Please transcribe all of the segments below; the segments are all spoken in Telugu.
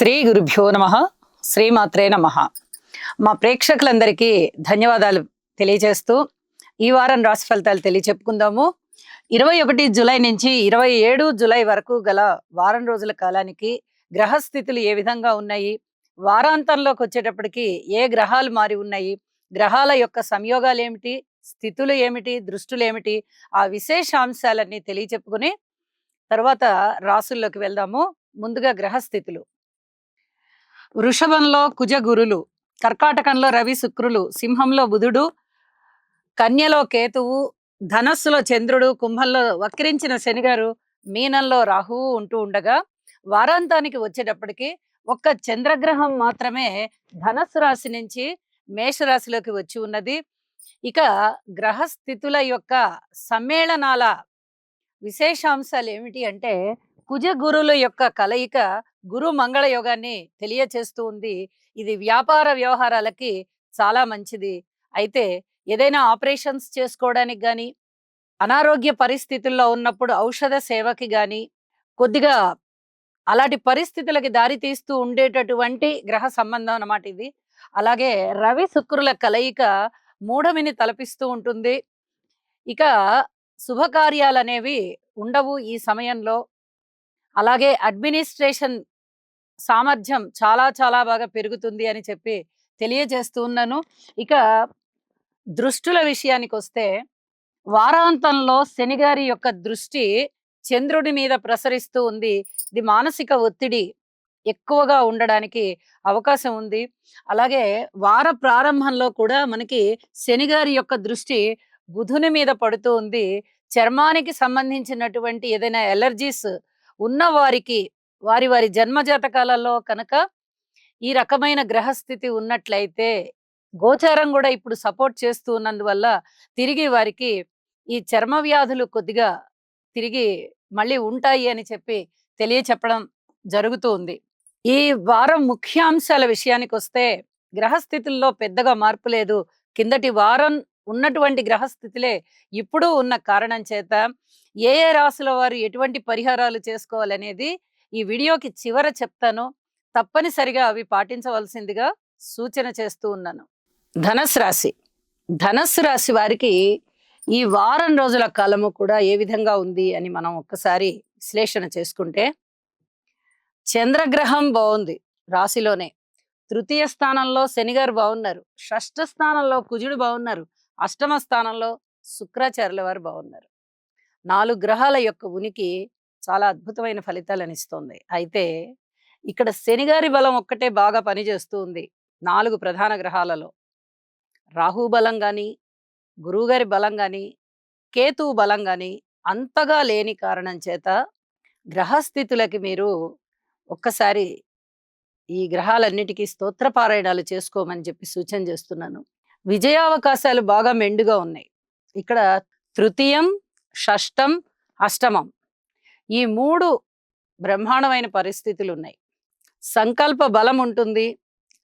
శ్రీ గురుభ్యో నమః. శ్రీమాత్రే నమః. మా ప్రేక్షకులందరికీ ధన్యవాదాలు తెలియజేస్తూ ఈ వారం రాశి ఫలితాలు తెలియచెప్పుకుందాము. 21 జూలై నుంచి 27 జూలై వరకు గల వారం రోజుల కాలానికి గ్రహస్థితులు ఏ విధంగా ఉన్నాయి, వారాంతంలోకి వచ్చేటప్పటికి ఏ గ్రహాలు మారి ఉన్నాయి, గ్రహాల యొక్క సంయోగాలు ఏమిటి, స్థితులు ఏమిటి, దృష్టులు ఏమిటి, ఆ విశేషాంశాలన్నీ తెలియచెప్పుకుని తర్వాత రాసుల్లోకి వెళ్దాము. ముందుగా గ్రహస్థితులు. వృషభంలో కుజ గురులు, కర్కాటకంలో రవి శుక్రులు, సింహంలో బుధుడు, కన్యలో కేతువు, ధనస్సులో చంద్రుడు, కుంభంలో వక్రించిన శనిగారు, మీనంలో రాహువు ఉంటూ ఉండగా వారాంతానికి వచ్చేటప్పటికి ఒక్క చంద్రగ్రహం మాత్రమే ధనస్సు రాశి నుంచి మేషరాశిలోకి వచ్చి ఉన్నది. ఇక గ్రహస్థితుల యొక్క సమ్మేళనాల విశేషాంశాలు ఏమిటి అంటే కుజ గురుల యొక్క కలయిక గురు మంగళ యోగాన్ని తెలియచేస్తూ ఉంది. ఇది వ్యాపార వ్యవహారాలకి చాలా మంచిది. అయితే ఏదైనా ఆపరేషన్స్ చేసుకోవడానికి కానీ, అనారోగ్య పరిస్థితుల్లో ఉన్నప్పుడు ఔషధ సేవకి కానీ, కొద్దిగా అలాంటి పరిస్థితులకి దారి తీస్తూ ఉండేటటువంటి గ్రహ సంబంధం అన్నమాట ఇది. అలాగే రవి శుక్రుల కలయిక మూఢమిని తలపిస్తూ ఉంటుంది. ఇక శుభకార్యాలు అనేవి ఉండవు ఈ సమయంలో. అలాగే అడ్మినిస్ట్రేషన్ సామర్థ్యం చాలా చాలా బాగా పెరుగుతుంది అని చెప్పి తెలియజేస్తూ ఉన్నాను. ఇక దృష్టుల విషయానికి వస్తే వారాంతంలో శనిగారి యొక్క దృష్టి చంద్రుడి మీద ప్రసరిస్తూ ఉంది. ఇది మానసిక ఒత్తిడి ఎక్కువగా ఉండడానికి అవకాశం ఉంది. అలాగే వార ప్రారంభంలో కూడా మనకి శనిగారి యొక్క దృష్టి బుధుని మీద పడుతూ ఉంది. చర్మానికి సంబంధించినటువంటి ఏదైనా ఎలర్జీస్ ఉన్న వారికి వారి వారి జన్మ జాతకాలలో కనుక ఈ రకమైన గ్రహస్థితి ఉన్నట్లయితే, గోచారం కూడా ఇప్పుడు సపోర్ట్ చేస్తూ ఉన్నందువల్ల తిరిగి వారికి ఈ చర్మ వ్యాధులు కొద్దిగా తిరిగి మళ్ళీ ఉంటాయి అని చెప్పి తెలియచెప్పడం జరుగుతూ ఉంది. ఈ వారం ముఖ్యాంశాల విషయానికి వస్తే గ్రహస్థితుల్లో పెద్దగా మార్పు లేదు. కిందటి వారం ఉన్నటువంటి గ్రహస్థితులే ఇప్పుడు ఉన్న కారణం చేత ఏ ఏ రాశుల వారు ఎటువంటి పరిహారాలు చేసుకోవాలనేది ఈ వీడియోకి చివర చెప్తాను. తప్పనిసరిగా అవి పాటించవలసిందిగా సూచన చేస్తూ ఉన్నాను. ధనస్సు రాశి. ధనస్సు రాశి వారికి ఈ వారం రోజుల కాలము కూడా ఏ విధంగా ఉంది అని మనం ఒక్కసారి విశ్లేషణ చేసుకుంటే, చంద్రగ్రహం బాగుంది రాశిలోనే. తృతీయ స్థానంలో శనిగారు బాగున్నారు, షష్ఠ స్థానంలో కుజుడు బాగున్నారు, అష్టమ స్థానంలో శుక్రాచార్యుల వారు బాగున్నారు. 4 గ్రహాల యొక్క ఉనికి చాలా అద్భుతమైన ఫలితాలను ఇస్తుంది. అయితే ఇక్కడ శనిగారి బలం ఒక్కటే బాగా పనిచేస్తూ ఉంది 4 ప్రధాన గ్రహాలలో. రాహు బలం కానీ, గురువుగారి బలం కానీ, కేతువు బలం కానీ అంతగా లేని కారణం చేత గ్రహస్థితులకి మీరు ఒక్కసారి ఈ గ్రహాలన్నిటికీ స్తోత్రపారాయణాలు చేసుకోమని చెప్పి సూచన చేస్తున్నాను. విజయావకాశాలు బాగా మెండుగా ఉన్నాయి. ఇక్కడ తృతీయం, షష్టం, అష్టమం ఈ 3 బ్రహ్మాండమైన పరిస్థితులు ఉన్నాయి. సంకల్ప బలం ఉంటుంది,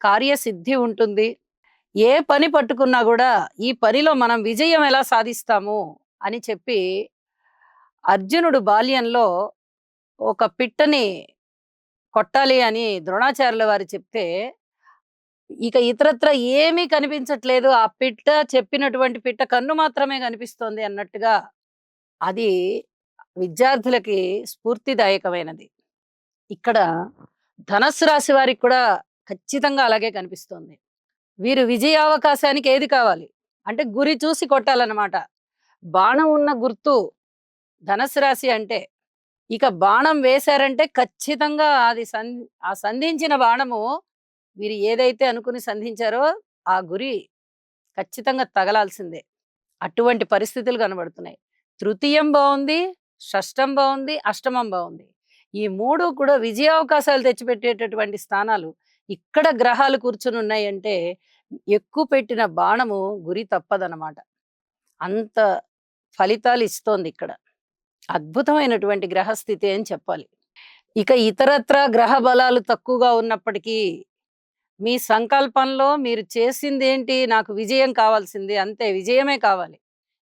కార్యసిద్ధి ఉంటుంది. ఏ పని పట్టుకున్నా కూడా ఈ పనిలో మనం విజయం ఎలా సాధిస్తాము అని చెప్పి అర్జునుడు బాల్యంలో ఒక పిట్టని కొట్టాలి అని ద్రోణాచార్యుల వారు చెప్తే, ఇక ఇతరత్ర ఏమీ కనిపించట్లేదు, ఆ పిట్ట చెప్పినటువంటి పిట్ట కన్ను మాత్రమే కనిపిస్తోంది అన్నట్టుగా అది విద్యార్థులకి స్ఫూర్తిదాయకమైనది. ఇక్కడ ధనస్సు రాశి వారికి కూడా ఖచ్చితంగా అలాగే కనిపిస్తోంది. వీరు విజయావకాశానికి ఏది కావాలి అంటే గురి చూసి కొట్టాలన్నమాట. బాణం ఉన్న గుర్తు ధనస్సు రాశి అంటే. ఇక బాణం వేశారంటే ఖచ్చితంగా అది ఆ సంధించిన బాణము వీరు ఏదైతే అనుకుని సంధించారో ఆ గురి ఖచ్చితంగా తగలాల్సిందే. అటువంటి పరిస్థితులు కనబడుతున్నాయి. తృతీయం బాగుంది, షష్టం బాగుంది, అష్టమం బాగుంది. ఈ 3 కూడా విజయావకాశాలు తెచ్చిపెట్టేటటువంటి స్థానాలు. ఇక్కడ గ్రహాలు కూర్చుని ఉన్నాయంటే ఎక్కువ పెట్టిన బాణము గురి తప్పదన్నమాట. అంత ఫలితాలు ఇస్తోంది ఇక్కడ. అద్భుతమైనటువంటి గ్రహస్థితి అని చెప్పాలి. ఇక ఇతరత్ర గ్రహ బలాలు తక్కువగా ఉన్నప్పటికీ మీ సంకల్పంలో మీరు చేసింది ఏంటి, నాకు విజయం కావాల్సింది, అంతే, విజయమే కావాలి.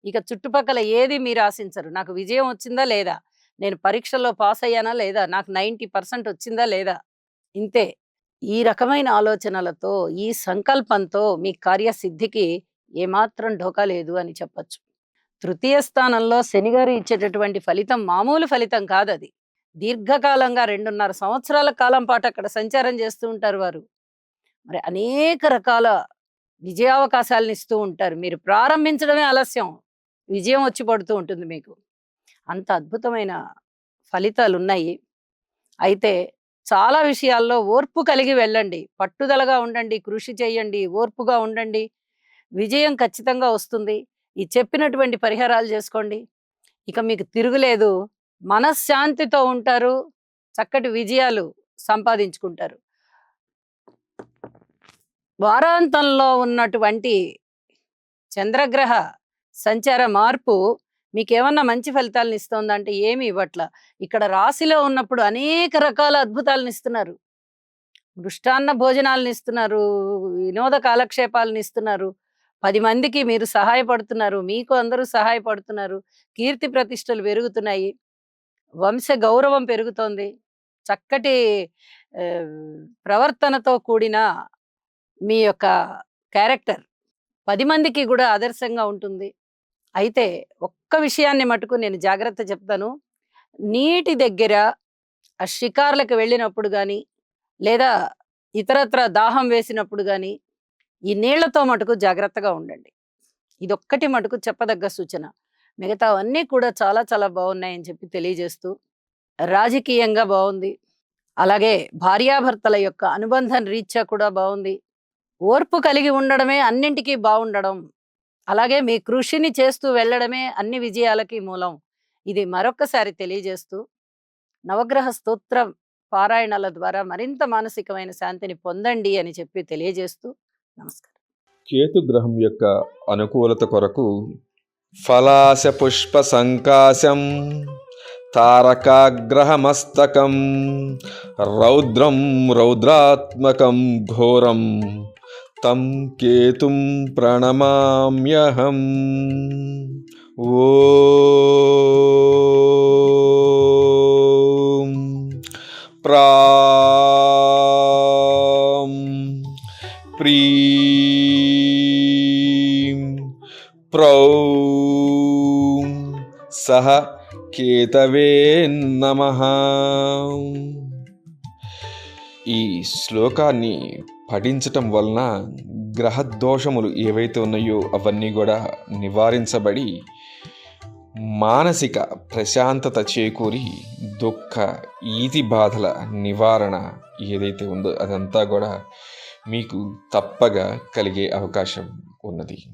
ఇక చుట్టుపక్కల ఏది మీరు ఆశించరు. నాకు విజయం వచ్చిందా లేదా, నేను పరీక్షల్లో పాస్ అయ్యానా లేదా, నాకు 90% వచ్చిందా లేదా, ఇంతే. ఈ రకమైన ఆలోచనలతో, ఈ సంకల్పంతో మీ కార్యసిద్ధికి ఏమాత్రం ఢోకా లేదు అని చెప్పొచ్చు. తృతీయ స్థానంలో శనిగారు ఇచ్చేటటువంటి ఫలితం మామూలు ఫలితం కాదది. దీర్ఘకాలంగా 2.5 సంవత్సరాల కాలం పాటు అక్కడ సంచారం చేస్తూ ఉంటారు వారు. మరి అనేక రకాల విజయావకాశాలనిస్తూ ఉంటారు. మీరు ప్రారంభించడమే ఆలస్యం. విజయం వచ్చి పడుతూ ఉంటుంది మీకు. అంత అద్భుతమైన ఫలితాలున్నాయి. అయితే చాలా విషయాల్లో ఓర్పు కలిగి వెళ్ళండి. పట్టుదలగా ఉండండి, కృషి చేయండి, ఓర్పుగా ఉండండి. విజయం ఖచ్చితంగా వస్తుంది. ఈ చెప్పినటువంటి పరిహారాలు చేసుకోండి. ఇక మీకు తిరుగులేదు. మనశ్శాంతితో ఉంటారు. చక్కటి విజయాలు సంపాదించుకుంటారు. వారాంతంలో ఉన్నటువంటి చంద్రగ్రహ సంచార మార్పు మీకేమన్నా మంచి ఫలితాలను ఇస్తోందంటే ఏమి ఇవ్వట్ల. ఇక్కడ రాశిలో ఉన్నప్పుడు అనేక రకాల అద్భుతాలను ఇస్తున్నారు. మృష్టాన్న భోజనాలను ఇస్తున్నారు. వినోద కాలక్షేపాలను ఇస్తున్నారు. 10 మందికి మీరు సహాయపడుతున్నారు. మీకు అందరూ సహాయపడుతున్నారు. కీర్తి ప్రతిష్టలు పెరుగుతున్నాయి. వంశ గౌరవం పెరుగుతోంది. చక్కటి ఆహ్, ప్రవర్తనతో కూడిన మీ యొక్క క్యారెక్టర్ 10 మందికి గూడా ఆదర్శంగా ఉంటుంది. అయితే ఒక్క విషయాన్ని మటుకు నేను జాగ్రత్త చెప్తాను. నీటి దగ్గర షికార్లకు వెళ్ళినప్పుడు గాని, లేదా ఇతరత్రా దాహం వేసినప్పుడు గాని, ఈ నీళ్లతో మటుకు జాగ్రత్తగా ఉండండి. ఇదొక్కటి మటుకు చెప్పదగ్గ సూచన. మిగతావన్నీ కూడా చాలా చాలా బావున్నాయని చెప్పి తెలియజేస్తూ, రాజకీయంగా బావుంది. అలాగే భార్యాభర్తల యొక్క అనుబంధం రీత్యా కూడా బావుంది. ఓర్పు కలిగి ఉండడమే అన్నింటికి బావుండడం. అలాగే మీ కృషిని చేస్తూ వెళ్ళడమే అన్ని విజయాలకి మూలం. ఇది మరొక్కసారి తెలియజేస్తూ, నవగ్రహ స్తోత్ర పారాయణాల ద్వారా మరింత మానసికమైన శాంతిని పొందండి అని చెప్పి తెలియజేస్తూ నమస్కారం. కేతు గ్రహం యొక్క అనుకూలత కొరకు ఫలాశ పుష్ప సంకాశం తారకాగ్రహమస్తకం రౌద్రం రౌద్రాత్మకం ఘోరం తం కేతుం ప్రణమామ్యహం. ఓం ప్రాం ప్రీం ప్రౌం సహ కేతవే నమః. ఈ శ్లోకాన్ని పఠించటం వలన గ్రహదోషములు ఏవైతే ఉన్నాయో అవన్నీ కూడా నివారించబడి మానసిక ప్రశాంతత చేకూరి దుఃఖ ఈతి బాధల నివారణ ఏదైతే ఉందో అదంతా కూడా మీకు తప్పగా కలిగే అవకాశం ఉన్నది.